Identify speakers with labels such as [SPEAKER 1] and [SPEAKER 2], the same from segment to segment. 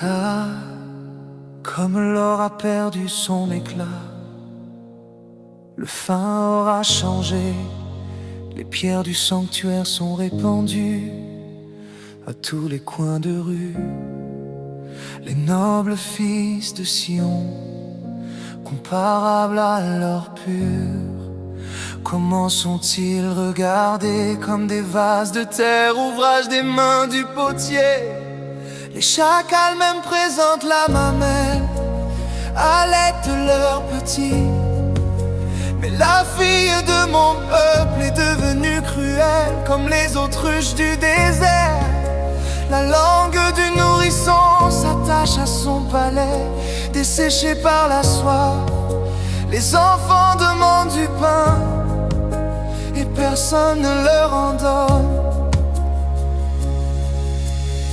[SPEAKER 1] Ah, comme l'or a perdu son éclat, le fin aura changé, les pierres du sanctuaire sont répandues à tous les coins de rue. Les nobles fils de Sion, comparables à l'or pur, comment sont-ils regardés comme des vases de terre, ouvrage des mains du potier. Les chacals même présentent la mamelle à l'aide de leurs petits. Mais la fille de mon peuple est devenue cruelle comme les autruches du désert. La langue du nourrisson s'attache à son palais, desséché par la soif. Les enfants demandent du pain et personne ne leur en donne.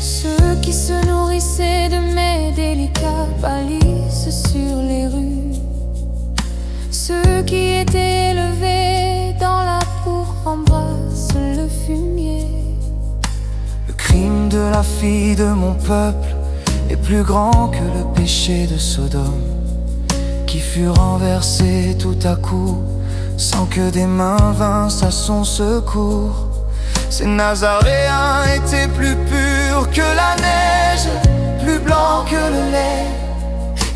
[SPEAKER 2] Ceux qui se nourrissaient de mets délicats pâlissent sur les rues. Ceux qui étaient élevés dans la bourre embrassent le fumier.
[SPEAKER 1] Le crime de la fille de mon peuple est plus grand que le péché de Sodome, qui fut renversé tout à coup sans que des mains vinssent à son secours. Ces Nazaréens étaient plus purs que la neige, plus blancs que le lait.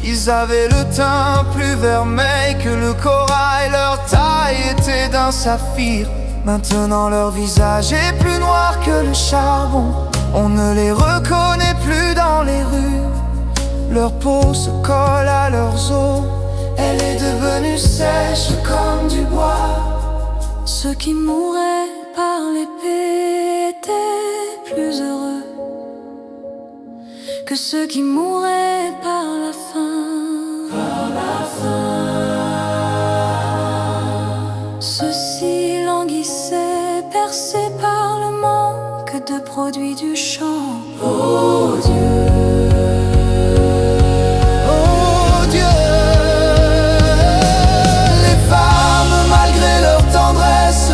[SPEAKER 1] Ils avaient le teint plus vermeil que le corail, leur taille était d'un saphir. Maintenant leur visage est plus noir que le charbon, on ne les reconnaît plus dans les rues. Leur peau se colle à leurs os, elle est devenue sèche comme du bois.
[SPEAKER 2] Ceux qui mouraient par l'épée étaient plus heureux que ceux qui mouraient par la faim. Ceux-ci languissaient, percés par le manque de produits du champ.
[SPEAKER 1] Oh Dieu, oh Dieu. Les femmes, malgré leur tendresse,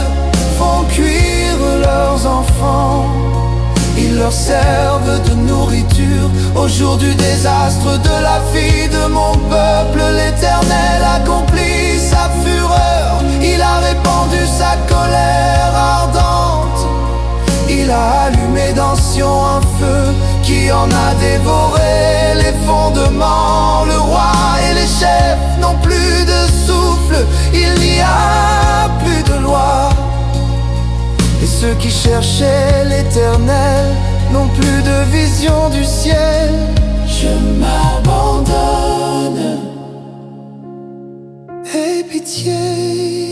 [SPEAKER 1] font cuire leurs enfants. Ils leur servent de nourriture au jour du désastre de la fille de mon peuple. L'Éternel accomplit sa fureur, il a répandu sa colère ardente. Il a allumé dans Sion un feu qui en a dévoré les fondements. Le roi et les chefs n'ont plus de souffle, il n'y a plus de loi. Et ceux qui cherchaient l'Éternel n'ont plus de vision du ciel. Je m'abandonne. Aie pitié.